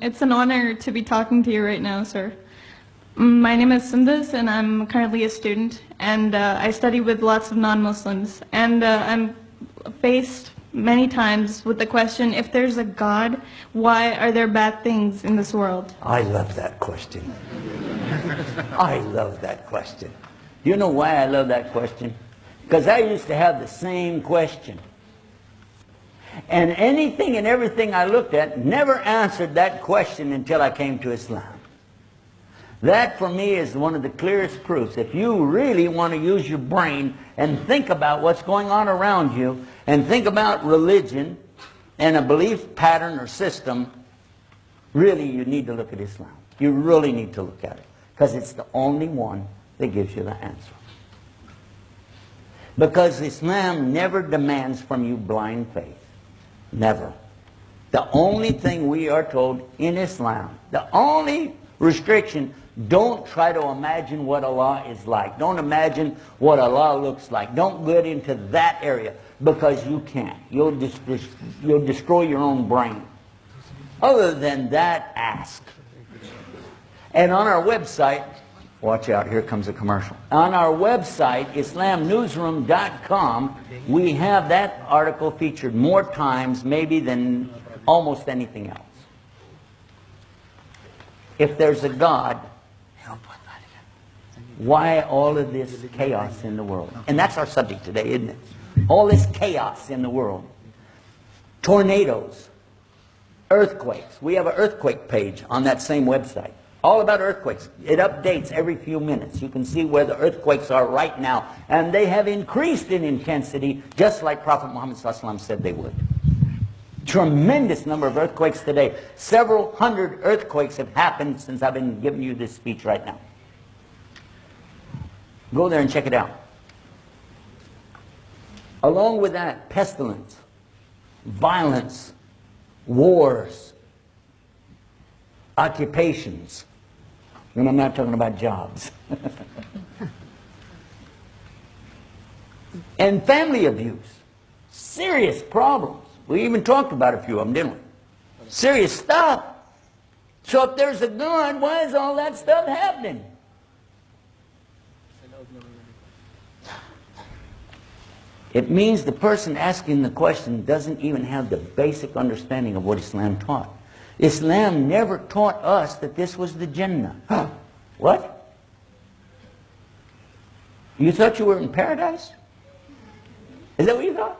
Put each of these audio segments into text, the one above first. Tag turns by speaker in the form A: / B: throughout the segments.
A: It's an honor to be talking to you right now, sir. My name is Sindhus, and I'm currently a student, and I study with lots of non-Muslims. And I'm faced many times with the question, if there's a God, why are there bad things in this world?
B: I love that question. I love that question. Do you know why I love that question? Because I used to have the same question. And anything and everything I looked at never answered that question until I came to Islam. That for me is one of the clearest proofs. If you really want to use your brain and think about what's going on around you and think about religion and a belief pattern or system, really you need to look at Islam. You really need to look at it because it's the only one that gives you the answer. Because Islam never demands from you blind faith. Never. The only thing we are told in Islam, the only restriction, don't try to imagine what Allah is like. Don't imagine what Allah looks like. Don't get into that area because you can't. You'll destroy your own brain. Other than that, ask. And on our website, watch out, here comes a commercial. On our website, islamnewsroom.com, we have that article featured more times maybe than almost anything else. If there's a God, why all of this chaos in the world? And that's our subject today, isn't it? All this chaos in the world. Tornadoes, earthquakes. We have an earthquake page on that same website. All about earthquakes. It updates every few minutes. You can see where the earthquakes are right now. And they have increased in intensity, just like Prophet Muhammad ﷺ said they would. Tremendous number of earthquakes today. Several hundred earthquakes have happened since I've been giving you this speech right now. Go there and check it out. Along with that, pestilence, violence, wars, occupations. And I'm not talking about jobs. And family abuse. Serious problems. We even talked about a few of them, didn't we? Serious stuff. So if there's a God, why is all that stuff happening? It means the person asking the question doesn't even have the basic understanding of what Islam taught. Islam never taught us that this was the Jannah. What? You thought you were in paradise? Is that what you thought?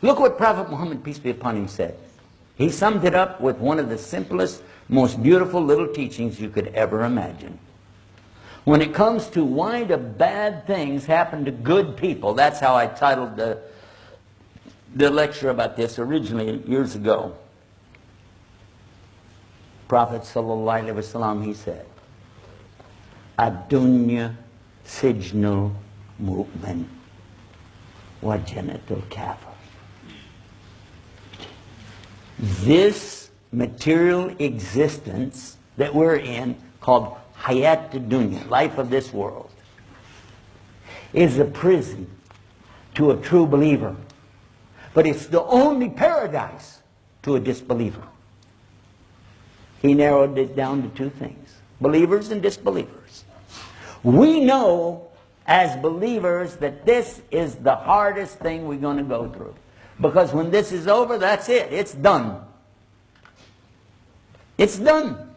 B: Look what Prophet Muhammad, peace be upon him, said. He summed it up with one of the simplest, most beautiful little teachings you could ever imagine. When it comes to why do bad things happen to good people, that's how I titled the lecture about this originally years ago. Prophet sallallahu alaihi wasallam, he said, "Ad-dunya sijnul mu'min wa jannatul kafir." This material existence that we're in, called Hayat Dunya, life of this world, is a prison to a true believer. But it's the only paradise to a disbeliever. He narrowed it down to two things: believers and disbelievers. We know as believers that this is the hardest thing we're going to go through. Because when this is over, that's it. It's done. It's done.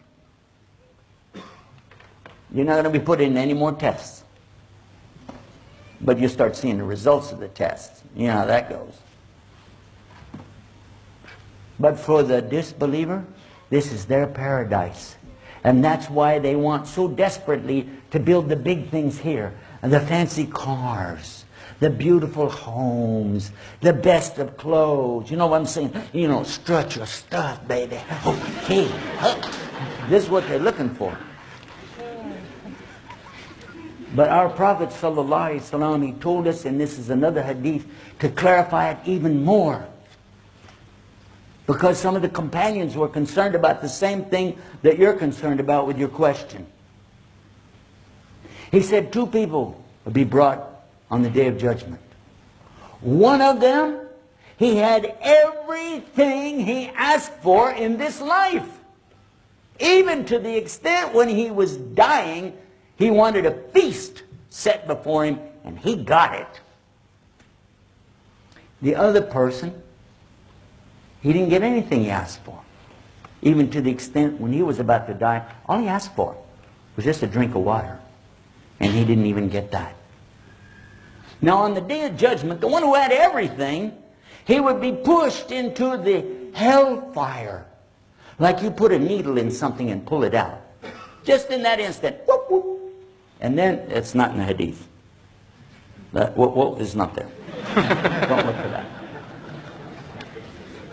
B: You're not going to be put in any more tests. But you start seeing the results of the tests. You know how that goes. But for the disbeliever, this is their paradise. And that's why they want so desperately to build the big things here. And the fancy cars, the beautiful homes, the best of clothes. You know what I'm saying? You know, strut your stuff, baby. Oh, hey, this is what they're looking for. But our Prophet ﷺ, he told us, and this is another hadith, to clarify it even more. Because some of the companions were concerned about the same thing that you're concerned about with your question. He said two people will be brought on the Day of Judgment. One of them, he had everything he asked for in this life. Even to the extent when he was dying, he wanted a feast set before him, and he got it. The other person, he didn't get anything he asked for. Even to the extent when he was about to die, all he asked for was just a drink of water. And he didn't even get that. Now on the day of judgment, the one who had everything, he would be pushed into the hellfire. Like you put a needle in something and pull it out. Just in that instant. Whoop, whoop. And then, it's not in the hadith. That whoop is not there. Don't look for that.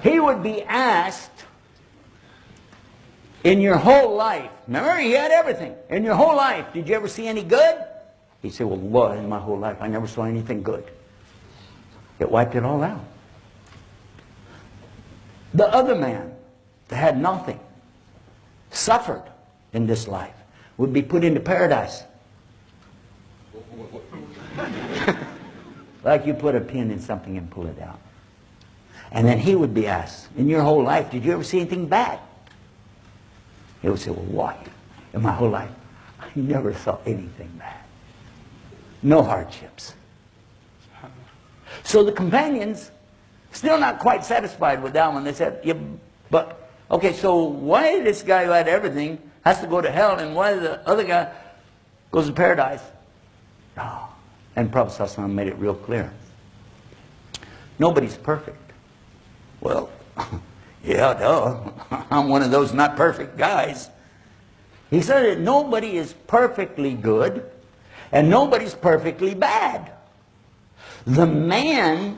B: He would be asked, in your whole life, remember he had everything. In your whole life, did you ever see any good? He said, well, Lord, in my whole life, I never saw anything good. It wiped it all out. The other man that had nothing, suffered in this life, would be put into paradise. Like you put a pin in something and pull it out. And then he would be asked, in your whole life, did you ever see anything bad? He would say, well, why? In my whole life, I never saw anything bad. No hardships. So the companions, still not quite satisfied with that one. They said, yeah, but, okay, so why this guy who had everything has to go to hell, and why the other guy goes to paradise? Oh. And Prophet ﷺ made it real clear. Nobody's perfect. Well, yeah, duh. I'm one of those not perfect guys. He said that nobody is perfectly good, and nobody's perfectly bad. The man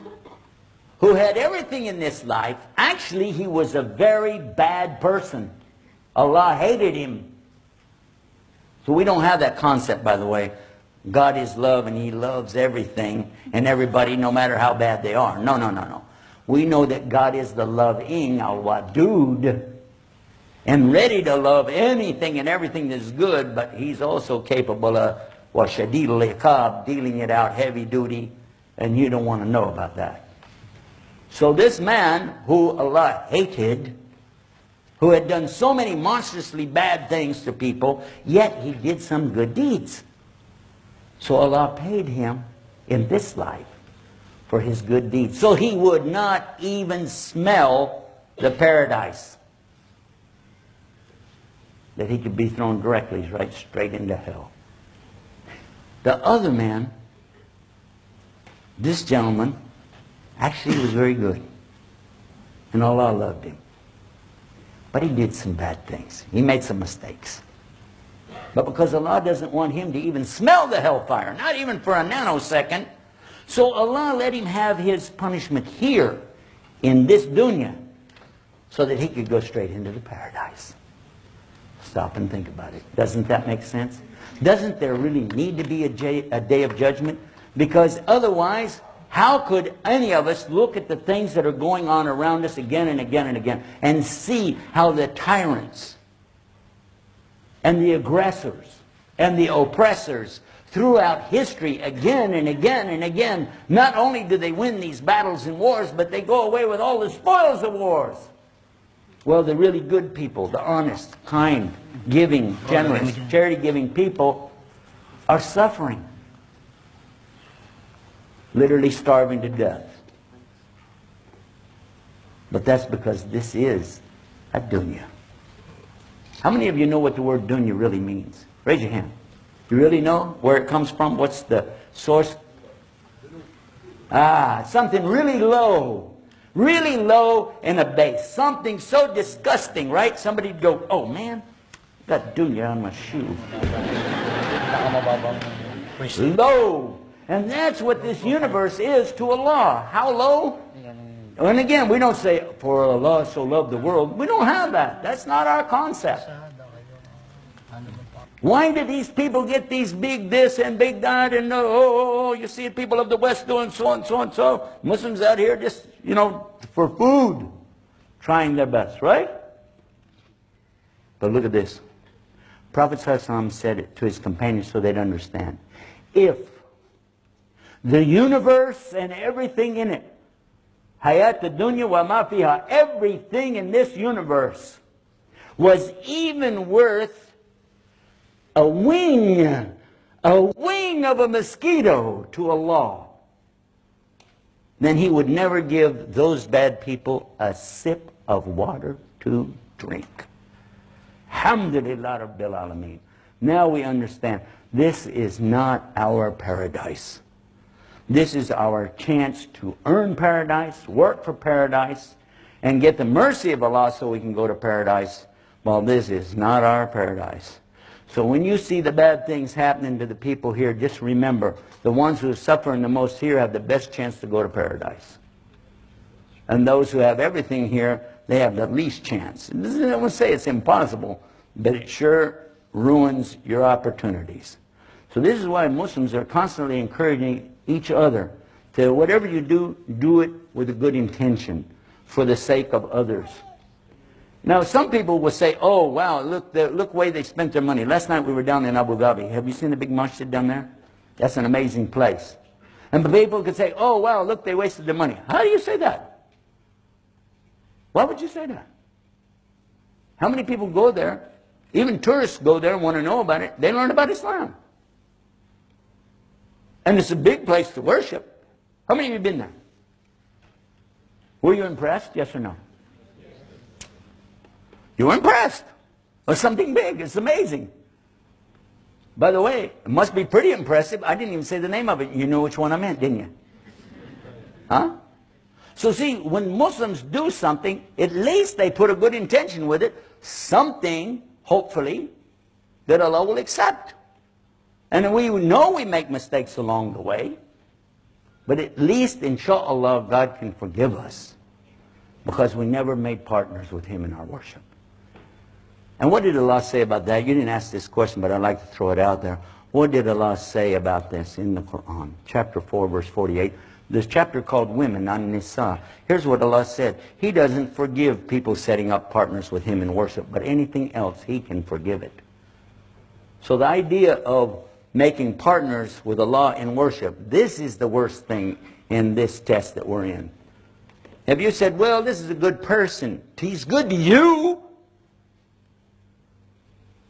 B: who had everything in this life, actually he was a very bad person. Allah hated him. So we don't have that concept, by the way. God is love and He loves everything and everybody, no matter how bad they are. No, no, no, no. We know that God is the loving, al-wadud, and ready to love anything and everything that's good, but He's also capable of washadid al-iqab, dealing it out heavy duty, and you don't want to know about that. So this man who Allah hated, who had done so many monstrously bad things to people, yet he did some good deeds. So Allah paid him in this life for his good deeds. So he would not even smell the paradise. That he could be thrown directly right straight into hell. The other man, this gentleman, actually was very good. And Allah loved him. But he did some bad things. He made some mistakes. But because Allah doesn't want him to even smell the hellfire, not even for a nanosecond, so Allah let him have his punishment here in this dunya so that he could go straight into the paradise. Stop and think about it. Doesn't that make sense? Doesn't there really need to be a day of judgment? Because otherwise, how could any of us look at the things that are going on around us again and again and again and see how the tyrants and the aggressors and the oppressors throughout history again and again and again, not only do they win these battles and wars, but they go away with all the spoils of wars. Well, the really good people, the honest, kind, giving, generous, charity-giving people are suffering. Literally starving to death. But that's because this is a dunya. How many of you know what the word dunya really means? Raise your hand. You really know where it comes from? What's the source? Something really low. Really low in a base. Something so disgusting, right? Somebody'd go, oh man, got dunya on my shoe. Low. And that's what this universe is to Allah. How low? And again, we don't say, for Allah so loved the world. We don't have that. That's not our concept. Why do these people get these big this and big that and you see people of the West doing so and so and so. Muslims out here just, for food, trying their best, right? But look at this. Prophet ﷺ said it to his companions so they'd understand. If the universe and everything in it, hayat dunya wa ma fiha, everything in this universe was even worth a wing of a mosquito to Allah, then he would never give those bad people a sip of water to drink. Alhamdulillah Rabbil Alameen. Now we understand this is not our paradise. This is our chance to earn paradise, work for paradise, and get the mercy of Allah so we can go to paradise. Well, this is not our paradise. So when you see the bad things happening to the people here, just remember, the ones who are suffering the most here have the best chance to go to paradise. And those who have everything here, they have the least chance. I won't say it's impossible, but it sure ruins your opportunities. So this is why Muslims are constantly encouraging each other to, whatever you do, do it with a good intention for the sake of others. Now, some people will say, oh, wow, look the way they spent their money. Last night we were down in Abu Dhabi. Have you seen the big masjid down there? That's an amazing place. And people could say, oh, wow, look, they wasted their money. How do you say that? Why would you say that? How many people go there? Even tourists go there and want to know about it. They learn about Islam. And it's a big place to worship. How many of you have been there? Were you impressed? Yes or no? You were impressed. It was something big. It's amazing. By the way, it must be pretty impressive. I didn't even say the name of it. You knew which one I meant, didn't you? Huh? So see, when Muslims do something, at least they put a good intention with it. Something, hopefully, that Allah will accept. And we know we make mistakes along the way. But at least, inshallah, God can forgive us. Because we never made partners with Him in our worship. And what did Allah say about that? You didn't ask this question, but I'd like to throw it out there. What did Allah say about this in the Quran? Chapter 4, verse 48. This chapter called Women, An-Nisa. Here's what Allah said. He doesn't forgive people setting up partners with Him in worship, but anything else, He can forgive it. So the idea of making partners with Allah in worship, this is the worst thing in this test that we're in. Have you said, well, this is a good person. He's good to you.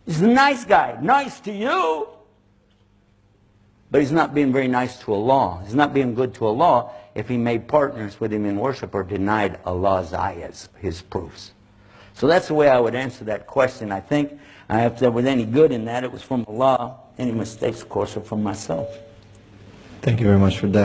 B: He's a nice guy. Nice to you. But he's not being very nice to Allah. He's not being good to Allah if he made partners with Him in worship or denied Allah's ayahs, His proofs. So that's the way I would answer that question. I think if there was any good in that, it was from Allah. Any mistakes, of course, are from myself.
C: Thank you very much for that.